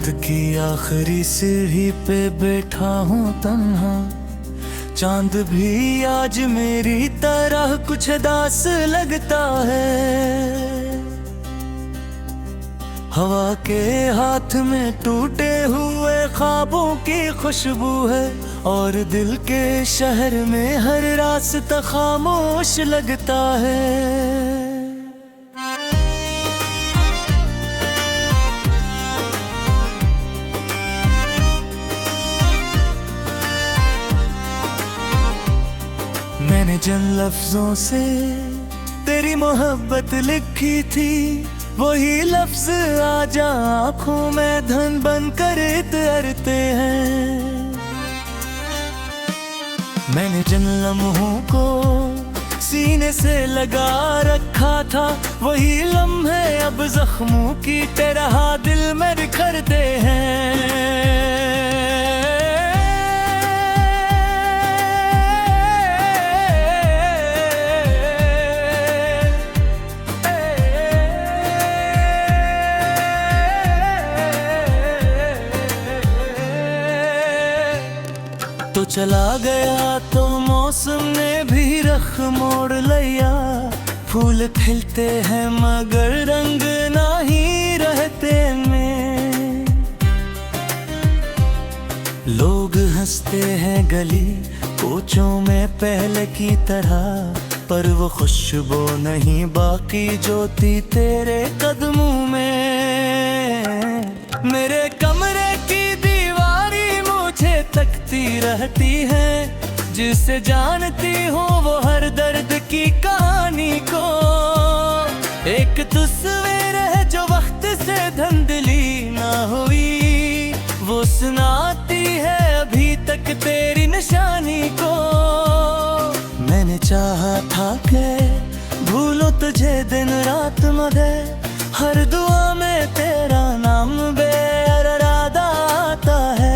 वक्त की आखिरी सीढ़ी पे बैठा हूँ तन्हा। चांद भी आज मेरी तरह कुछ दास लगता है। हवा के हाथ में टूटे हुए ख्वाबों की खुशबू है, और दिल के शहर में हर रास्ता खामोश लगता है। मैंने जिन लफ्जों से तेरी मोहब्बत लिखी थी, वही लफ्ज आज आँखों में धन बनकर तैरते हैं। मैंने जिन लम्हों को सीने से लगा रखा था, वही लम्हे अब जख्मों की तरह दिल में बिखरते हैं। तो चला गया तो मौसम ने भी रख मोड़ लिया। फूल खिलते हैं मगर रंग नहीं रहते में। लोग हंसते हैं गली कोचों में पहले की तरह, पर वो खुशबू नहीं बाकी जो थी तेरे कदमों में। मेरे कमरे की तकती रहती है, जिसे जानती हूँ वो हर दर्द की कहानी को। एक तस्वीर है जो वक्त से धुंधली ना हुई, वो सुनाती है अभी तक तेरी निशानी को। मैंने चाहा था कि भूलो तुझे दिन रात, मगर हर दुआ में तेरा नाम बेअरादा आता है।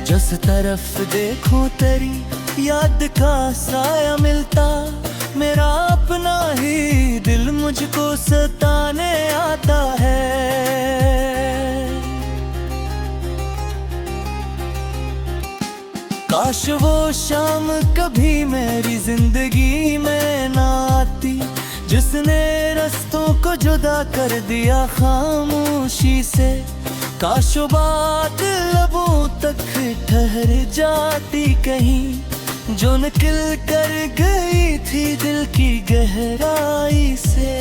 जिस तरफ देखूं तेरी याद का साया मिलता, मेरा अपना ही दिल मुझको सताने आता है। काश वो शाम कभी मेरी जिंदगी में ना आती, जिसने रास्तों को जुदा कर दिया खामोशी से। काश वो बात लबों तक ठहर जाती कहीं, जो निकल कर गई थी दिल की गहराई से।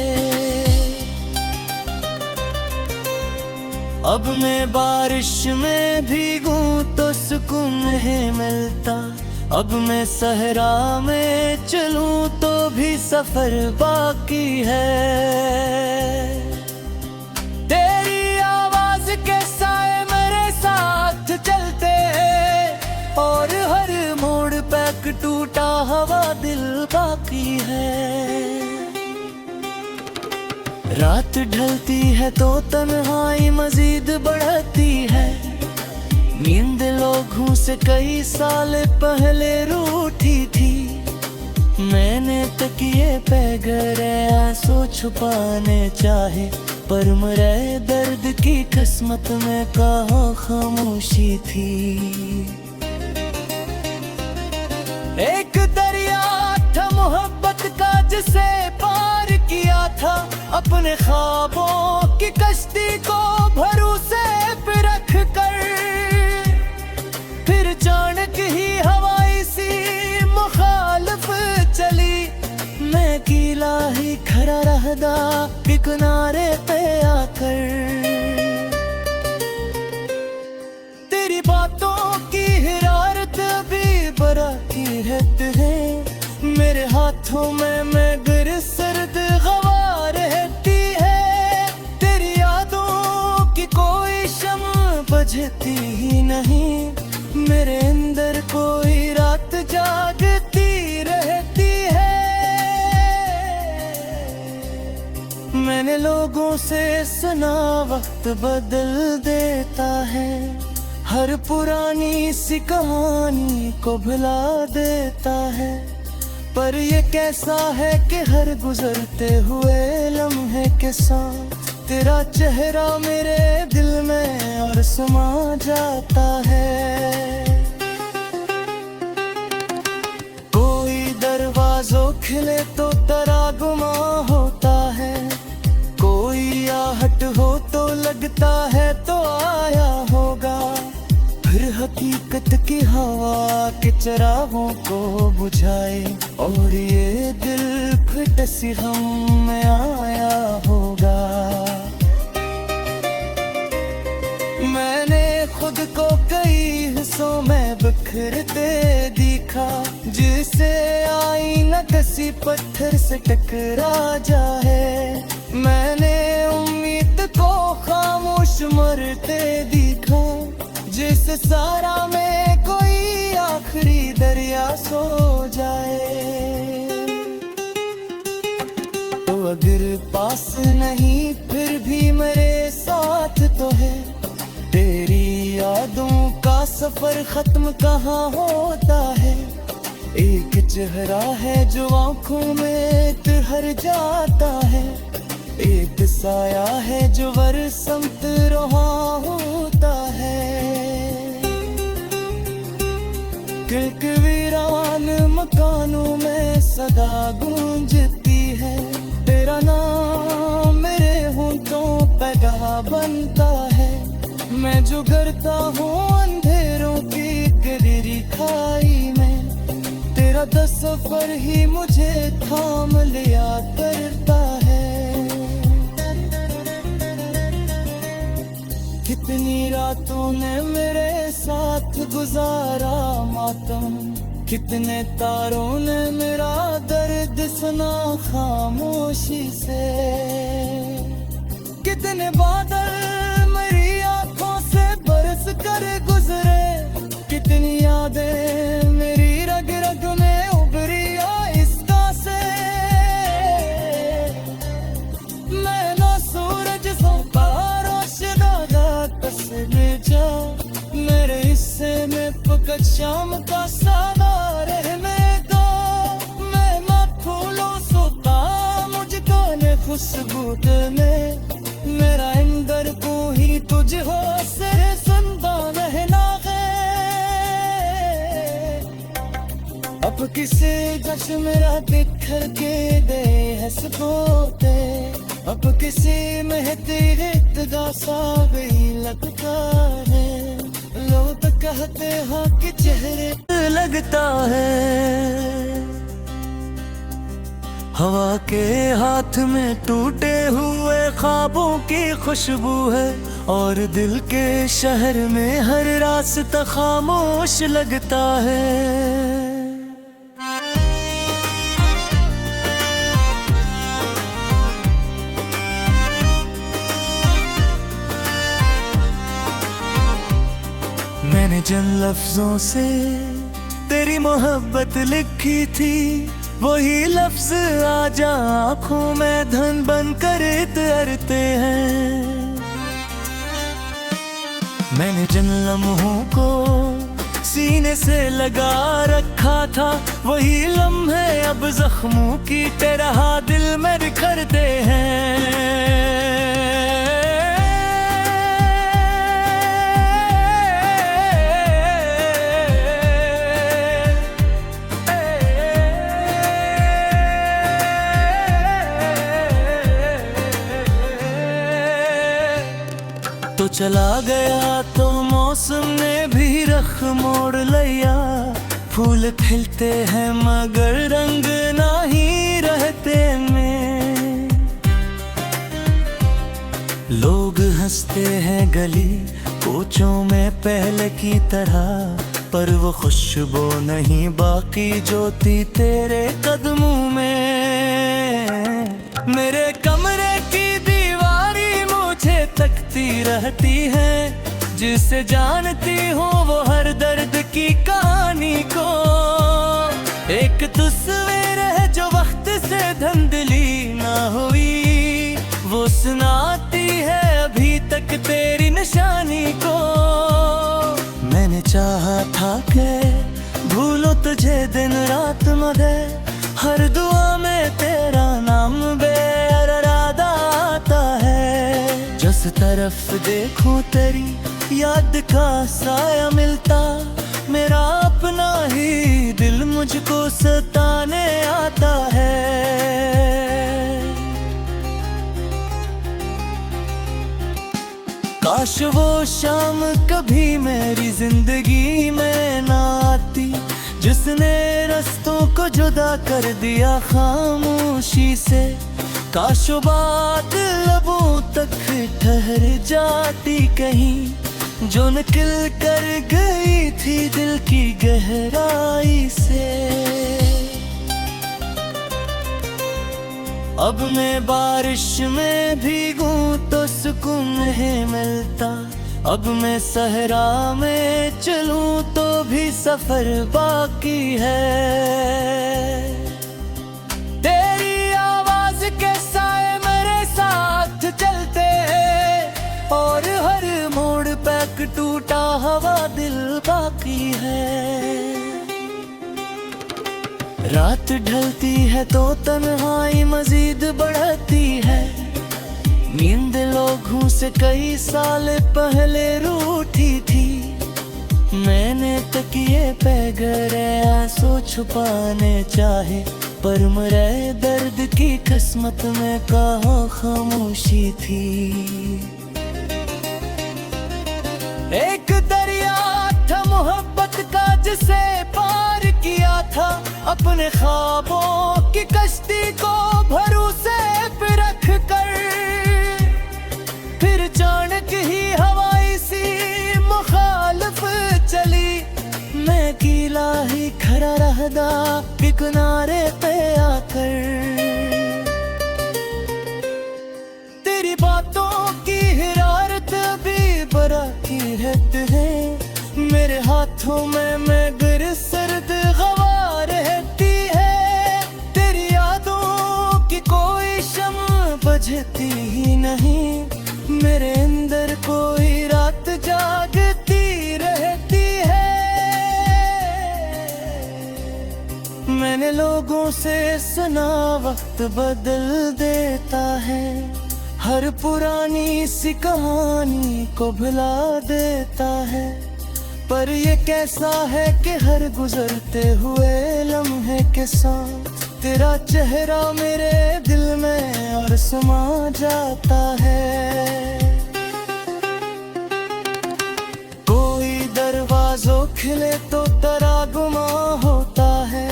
अब मैं बारिश में भीगूं तो सुकून नहीं मिलता, अब मैं सहरा में चलूं तो भी सफर बाकी है। तेरी आवाज के साए मेरे साथ चलते हैं, और हर मोड़ पे एक टूटा हुआ दिल बाकी है। रात ढलती है तो तन्हाई मजीद बढ़ती है, नींद लोगों से कई साल पहले रूठी थी। मैंने तकिए पे गहरे आंसू छुपाने चाहे, पर मेरे दर्द की किस्मत में कहाँ खामोशी थी। एक दरिया था मोहब्बत का जिसे पार किया था, अपने ख्वाबों की कश्ती को भरोसे पे रख कर। फिर अचानक ही हवाई सी मुखालिफ चली, मैं अकेला ही खड़ा रहदा किनारे पे आकर। तेरी बातों की हिरारत भी बरा की रहती है, मेरे हाथों में मगर सर्द हवा रहती है। तेरी यादों की कोई शम्म बुझती ही नहीं, मेरे अंदर कोई रात जागती रहती है। मैंने लोगों से सुना वक्त बदल देता है, हर पुरानी सी कहानी को भुला देता है। पर ये कैसा है कि हर गुजरते हुए लम्हे के साथ तेरा चेहरा मेरे दिल में और समा जाता है। कोई दरवाज़ों खिले तो तरागुमा होता है, कोई आहट हो तो लगता है तो आया होगा। फिर हकीकत की हवा के चिरागों को बुझाए और ये दिल फिर सी हम में आया होगा। मैंने खुद को कई हिस्सों में बिखरते देखा, जिसे आईना किसी पत्थर से टकरा जाए। मैंने उम्मीद को खामोश मरते देखा, जिस सारा में कोई आखिरी दरिया सो जाए। तो अगर पास नहीं फिर भी मेरे साथ तो है, तेरी यादों का सफर खत्म कहाँ होता है। एक चेहरा है जो आंखों में ठहर जाता है, एक साया है जो बरसत रहा होता है। किक वीरान मकानों में सदा गूंजती है, तेरा नाम मेरे होंठों पे गा बनता है। मैं जो करता हूँ अंधेरों की गहरी खाई में, तेरा सफर ही मुझे थाम लिया करता है। कितनी रातों ने मेरे साथ गुजारा मातम, कितने तारों ने मेरा दर्द सुना खामोशी से। कितने बादल मेरी आंखों से बरस कर गुजरे, कितनी यादें मेरी रग रग में उभरी आहिस्ता से। मैं ना सूरज सोता रोशनादा तस्वीर जा, मेरे हिस्से में फकत शाम का सादा रहने दो। मैं ना फूलों सोता मुझको ने खुशबू देने, मेरा अंदर को ही तुझ हो से सुनता रहना है। अब किसे जश्न मेरा बिखर के दे हंसते, अब किसी महती इब्तिदा सा भी लगता है। लोग कहते हैं कि चेहरे लगता है, हवा के हाथ में टूटे हुए ख्वाबों की खुशबू है, और दिल के शहर में हर रास्ता खामोश लगता है। मैंने जिन लफ्जों से तेरी मोहब्बत लिखी थी, वही लफ्ज आज आँखों में धन बनकर तैरते हैं। मैंने जिन लम्हों को सीने से लगा रखा था, वही लम्हे अब जख्मों की तरह दिल में बिखरते हैं। तो चला गया तो मौसम ने भी रख मोड़ लिया, फूल खिलते हैं मगर रंग नहीं रहते में। लोग हंसते हैं गली कोचों में पहले की तरह, पर वो खुशबू नहीं बाकी जो थी तेरे कदमों में। मेरे कमरे की दीवारी मुझे तकती रहती है, जिसे जानती हूँ वो हर दर्द की कहानी को। एक तस्वीर है जो वक्त से धुंधली ना हुई, वो सुनाती है अभी तक तेरी निशानी को। मैंने चाहा था कि भूलो तुझे दिन रात, मगर हर दुआ में तेरा नाम बेअरादा आता है। जिस तरफ देखूं तेरी याद का साया मिलता, मेरा अपना ही दिल मुझको सताने आता है। काश वो शाम कभी मेरी जिंदगी में ना आती, जिसने रास्तों को जुदा कर दिया खामोशी से। काश वो बात लबों तक ठहर जाती कहीं, जो निकल कर गई थी दिल की गहराई से। अब मैं बारिश में भीगूं तो सुकून नहीं मिलता, अब मैं सहरा में चलूं तो भी सफर बाकी है। तेरी आवाज के साए मेरे साथ चलते हैं, और हर मोड़ पे एक टूटा हुआ दिल बाकी है। रात ढलती है तो तन्हाई मजीद बढ़ती है, नींद लोगों से कई साल पहले रूठी थी। मैंने तकिए पे गहरे आंसू छुपाने चाहे, पर मरे दर्द की किस्मत में कहाँ खामोशी थी। एक दरिया था मोहब्बत का जिसे पार किया था, अपने ख्वाबों की कश्ती को भरोसे पे रख कर। फिर अचानक ही हवाई सी मुखालिफ चली, मैं अकेला ही खड़ा रहदा किनारे पे आकर। तेरी बातों की हिरारत भी बराकी रहती है, मेरे हाथों में मगर सर्द हवा रहती है। तेरी यादों की कोई शम्म बुझती ही नहीं, मेरे अंदर कोई रात जागती रहती है। मैंने लोगों से सुना वक्त बदल देता है, हर पुरानी सी कहानी को भुला देता है। पर ये कैसा है कि हर गुजरते हुए लम्हे के साथ तेरा चेहरा मेरे दिल में और समा जाता है। कोई दरवाज़ों खिले तो तरागुमा होता है,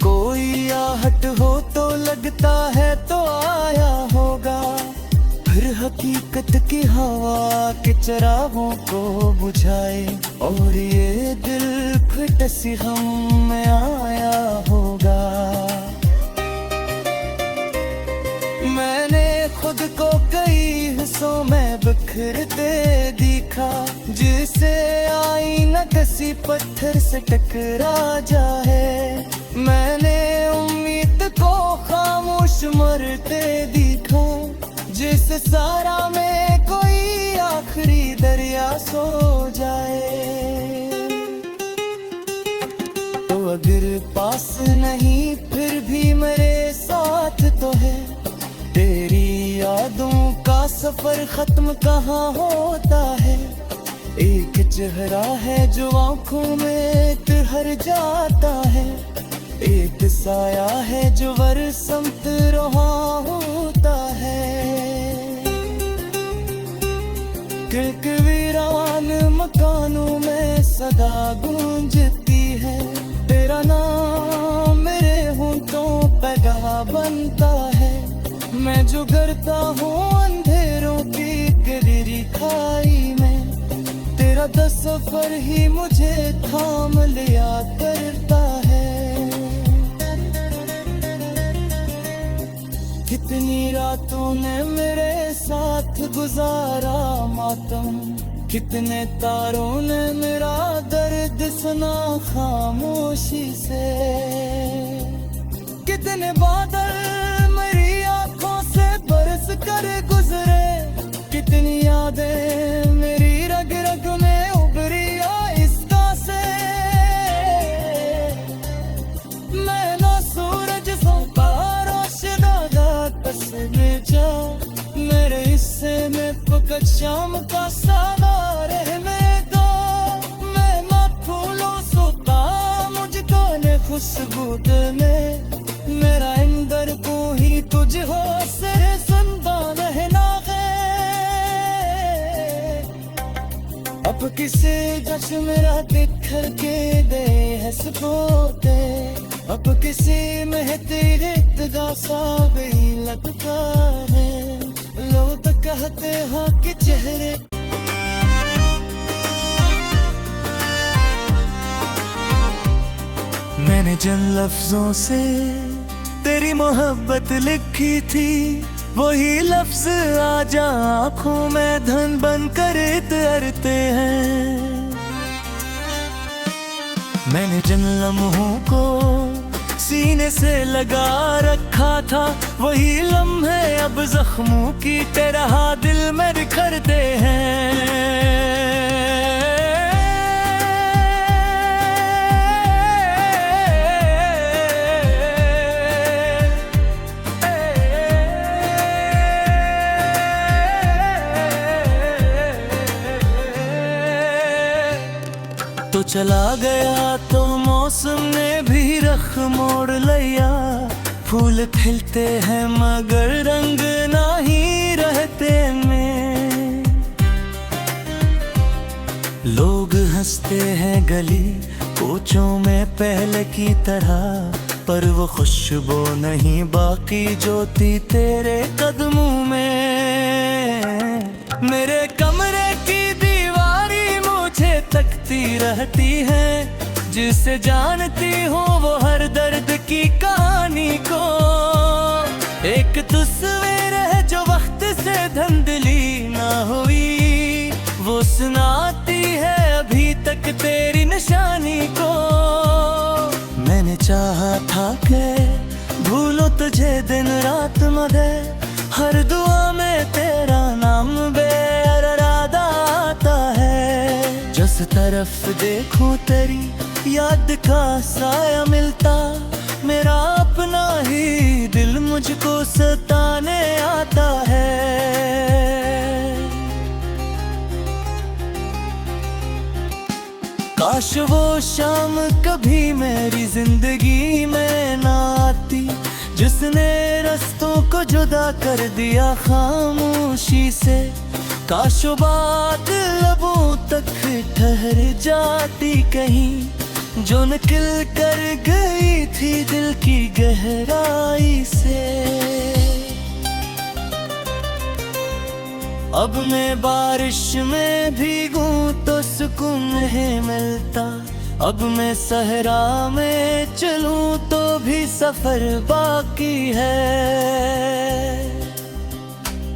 कोई आहट हो तो लगता है तो आया होगा। फिर हकीकत की हवा के चिरागों को बुझाए, और ये दिल फिर सी हम में आया होगा। मैंने खुद को कई हिस्सों में बिखरते देखा, जिसे आईना किसी पत्थर से टकरा जाए। मैंने उम्मीद को खामोश मरते देखा, जिस सारा में कोई आखिरी दरिया सो जाए। तो अगर पास नहीं फिर भी मेरे साथ तो है, तेरी यादों का सफर खत्म कहाँ होता है। एक चेहरा है जो आंखों में ठहर जाता है, एक साया है जो बरसत रहा होता है। एक वीरान मकानों में सदा गूंजती है, तेरा नाम मेरे होंठों पे गवाह बनता है। मैं जो करता हूँ अंधेरों की गहरी खाई में, तेरा सफर ही मुझे थाम लिया करता है। कितनी रातों ने मेरे साथ गुजारा मातम, कितने तारों ने मेरा दर्द सुना खामोशी से। कितने बादल मेरी आंखों से बरस कर गुजरे, कितनी यादें मेरी रग रग में उभरी आहिस्ता से। मैं ना सूरज सोता रोशनादा तस्वीर जा, मेरे हिस्से में सूरज शाम का साना रहने दो, मैं मत फूलों सोता मुझको ने खुशबू देने, मेरा अंदर को ही तुझ हो से जिंदा रहना है। अब किसी जश्न मेरा बिखर के दे है सपोते, अब किसी में तेरे इत्तदा सा भी लगता है, लोग कहते हैं कि चेहरे मैंने जिन लफ्जों से तेरी मोहब्बत लिखी थी, वही लफ्ज आज आँखों में धन बन कर तैरते हैं। मैंने जिन लम्हों को सीने से लगा रखा था, वही लम्हे अब जख्मों की तरह दिल में बिखरते हैं। तो चला गया तो मौसम ने भी रख मोड़ लिया, फूल खिलते हैं मगर रंग नहीं रहते में, लोग हंसते हैं गली कोचों में पहले की तरह, पर वो खुशबू नहीं बाकी जो थी तेरे कदमों में। मेरे कमरे की तकती रहती है, जिसे जानती हूँ वो हर दर्द की कहानी को, एक तस्वीर है जो वक्त से धुंधली ना हुई, वो सुनाती है अभी तक तेरी निशानी को। मैंने चाहा था कि भूलो तुझे दिन रात मगर हर दुआ में तेरा नाम बेअरादा आता है, जिस तरफ देखूं तेरी याद का साया मिलता, मेरा अपना ही दिल मुझको सताने आता है। काश वो शाम कभी मेरी जिंदगी में ना आती, जिसने रास्तों को जुदा कर दिया खामोशी से, काश वो बात लबों तक ठहर जाती कहीं, जो निकल कर गई थी दिल की गहराई से। अब मैं बारिश में भीगूं तो सुकून नहीं मिलता, अब मैं सहरा में चलूं तो भी सफर बाकी है।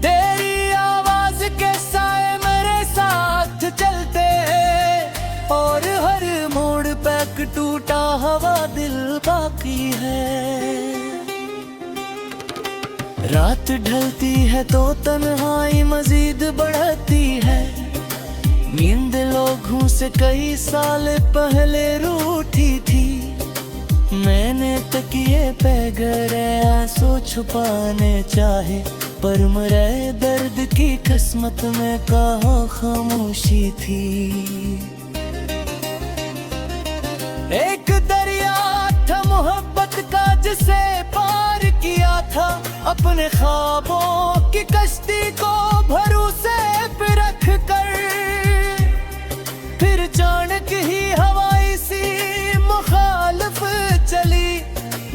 तेरी आवाज के साए मेरे साथ चलते हैं, और हर मोड़ पे एक टूटा हुआ दिल बाकी है। रात ढलती है तो तन्हाई मजीद बढ़ती है, नींद लोगों से कई साल पहले रूठी थी, मैंने तकिए पे गहरे आंसू छुपाने चाहे, पर मरे दर्द की किस्मत में कहाँ खामोशी थी। एक दरिया था मोहब्बत का जिसे पार किया था, अपने ख्वाबों की कश्ती को भरोसे पे रख कर, फिर अचानक ही हवाई सी मुखालिफ चली,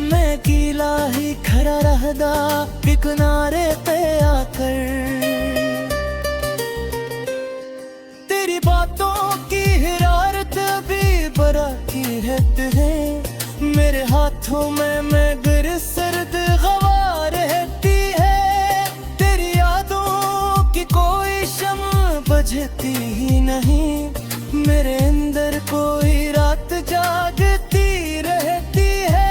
मैं गीला ही खड़ा रहदा किनारे पे आकर। तेरी बातों की हिरारत भी बड़ा की है, मेरे हाथों में मगर सर्द हवा रहती है, तेरी यादों की कोई शम्म बुझती ही नहीं, मेरे अंदर कोई रात जागती रहती है।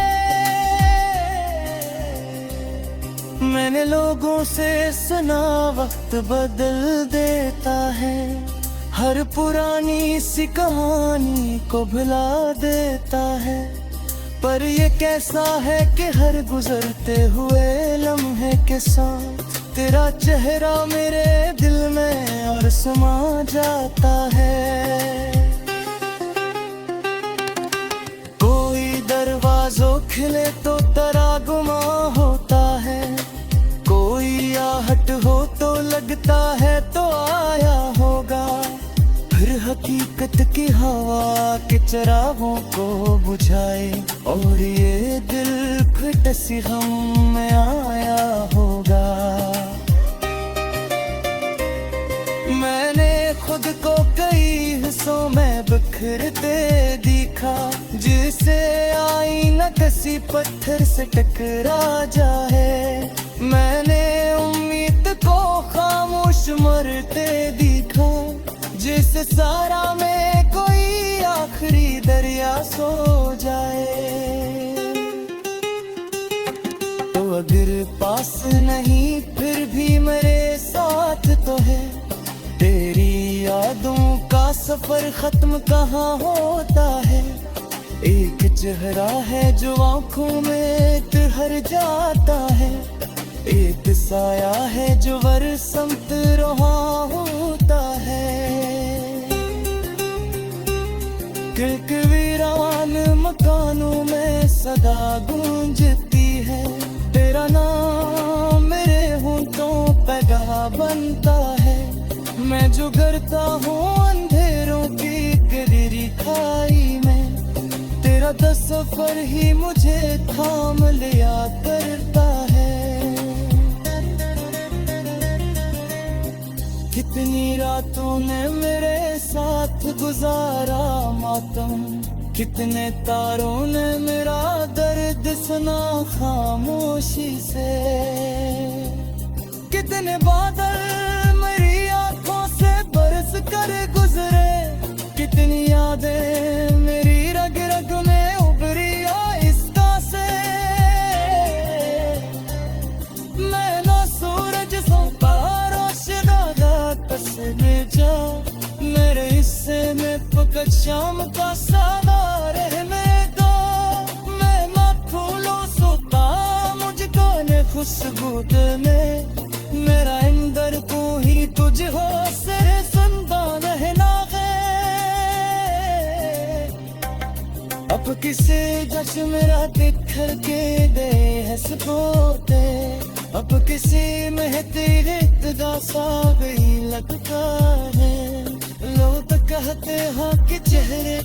मैंने लोगों से सुना वक्त बदल देता है, हर पुरानी सी कहानी को भुला देता है, पर ये कैसा है कि हर गुजरते हुए लम्हे के साथ तेरा चेहरा मेरे दिल में और समा जाता है। कोई दरवाजों खिले तो तरागुमा होता है, कोई आहट हो तो लगता है तो आया होगा। फिर हकीकत की हवा के चिरागों को बुझाए और ये दिल फिर सी हम में आया होगा। मैंने खुद को कई हिस्सों में बिखरते देखा, जिसे आईना किसी पत्थर से टकरा जाए। मैंने उम्मीद को खामोश मरते देखा, जिस सारा में कोई आखिरी दरिया सो जाए। तो अगर पास नहीं फिर भी मेरे साथ तो है, तेरी यादों का सफर खत्म कहाँ होता है। एक चेहरा है जो आंखों में ठहर जाता है, एक साया है जो बरसत रहा होता है। एक वीरान मकानों में सदा गूंजती है, तेरा नाम मेरे होंठों पे गा बनता है। मैं जो करता हूँ अंधेरों की गहरी खाई में, तेरा तस्वर ही मुझे थाम लिया करता है। कितनी रातों ने मेरे साथ गुजारा मातम, कितने तारों ने मेरा दर्द सुना खामोशी से। कितने बादल मेरी आंखों से बरस कर गुजरे, कितनी यादें मेरी रग रग में उभरी आहिस्ता से। मैं ना सूरज सोता रोशनादा तस्वीर जा, मेरे हिस्से में फकत शाम का सादा रहने दो। मैं ना फूलों सोता मुझको ने खुशबू में, मेरा अंदर को ही तुझ हो से सुनता रहना है। अब किसे जश्न मेरा बिखर के दे है सपोते, अब किसी में तेरे सा गई लगता है। लोग कहते हैं कि चेहरे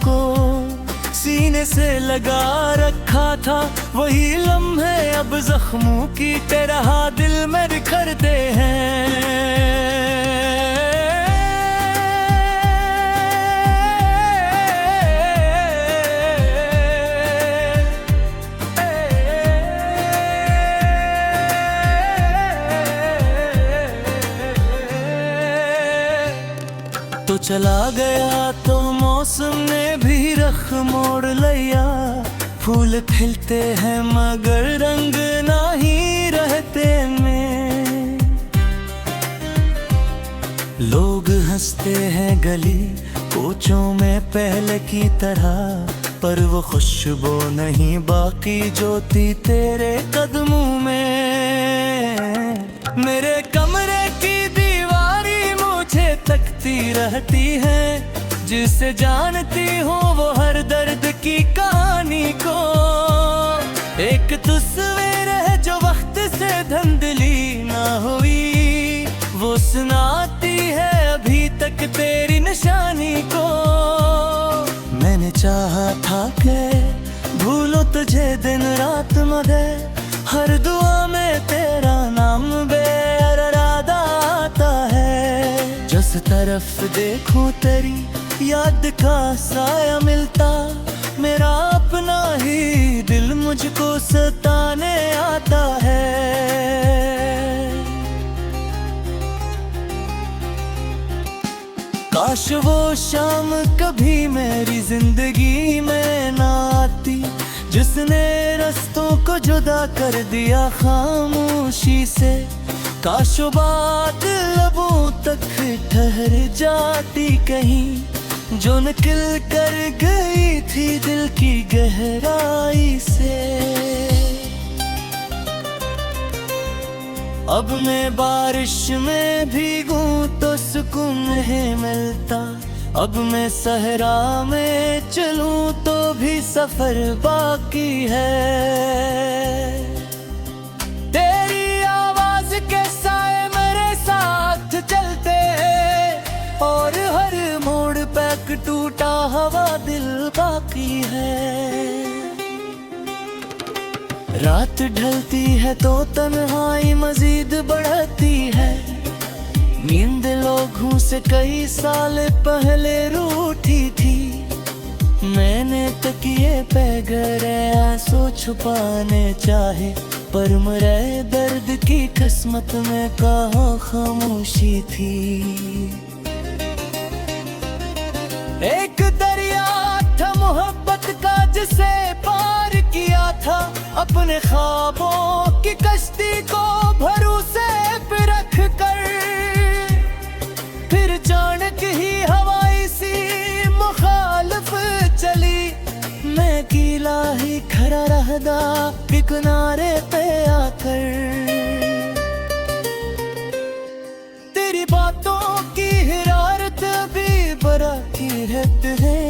को सीने से लगा रखा था, वही लम्हे अब जख्मों की तरह दिल में बिखरते हैं। तो चला गया तो मौसम ने भी रख मोड़ लिया, फूल खिलते हैं मगर रंग नहीं रहते में। लोग हंसते हैं गली कोचों में पहले की तरह, पर वो खुशबू नहीं बाकी जो थी तेरे कदमों में। मेरे कमरे की दीवारी मुझे तकती रहती है, जिसे जानती हूँ वो हर दर्द की कहानी को। एक तस्वीर है जो वक्त से धुंधली ना हुई, वो सुनाती है अभी तक तेरी निशानी को। मैंने चाहा था कि भूलो तुझे दिन रात, मगर हर दुआ में तेरा नाम बेअराद आता है। जिस तरफ देखूं तेरी याद का साया मिलता, मेरा अपना ही दिल मुझको सताने आता है। काश वो शाम कभी मेरी जिंदगी में ना आती, जिसने रास्तों को जुदा कर दिया खामोशी से। काश वो बात लबों तक ठहर जाती कहीं, जो निकल कर गई थी दिल की गहराई से। अब मैं बारिश में भीगूं तो सुकून नहीं मिलता, अब मैं सहरा में चलूं तो भी सफर बाकी है। तेरी आवाज के साए मेरे साथ चलते हैं और हर मोड़ पे एक टूटा हवा दिल बाकी है। रात ढलती है तो तन्हाई मजीद बढ़ती है, नींद लोगों से कई साल पहले रूठी थी। मैंने तकिए पे गहरे आंसू छुपाने चाहे, पर मेरे दर्द की किस्मत में कहाँ खामोशी थी। एक दरिया था मोहब्बत का जिसे पार किया था, अपने ख्वाबों की कश्ती को भरोसे पे रख कर, फिर अचानक ही हवाई सी मुखालिफ चली। मैं गीला ही खड़ा रहदा किनारे पे आकर, तेरी बातों की हिरारत भी बराती रहती है।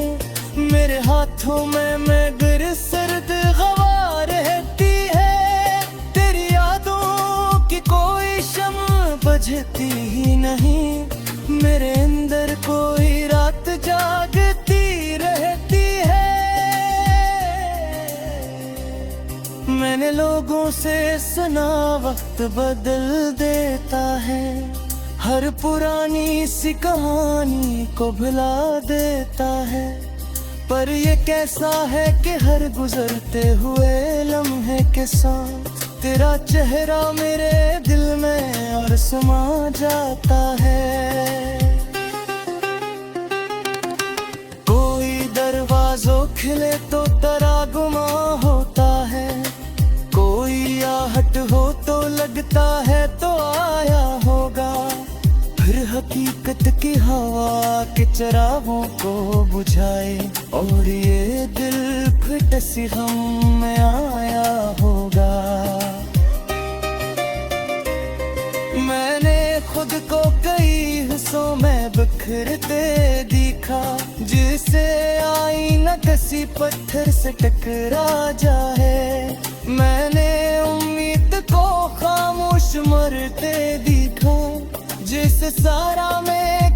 मेरे हाथों में मगर सर्द हवा रहती है, तेरी यादों की कोई शम्म बुझती ही नहीं। मेरे अंदर कोई रात जागती रहती है। मैंने लोगों से सुना वक्त बदल देता है, हर पुरानी सी कहानी को भुला देता है। पर ये कैसा है कि हर गुजरते हुए लम्हे के साथ तेरा चेहरा मेरे दिल में और समा जाता है। कोई दरवाज़ों खिले तो तरागुमा होता है, कोई आहट हो तो लगता है तो आया होगा। फिर हकीकत की हवा के चिरागों को बुझाए और ये दिल फिर सी गम में आया होगा। मैंने खुद को कई हिस्सों में बिखरते देखा, जिसे आईना किसी पत्थर से टकरा जाए। मैंने उम्मीद को खामोश मरते देखा, जिस सारा में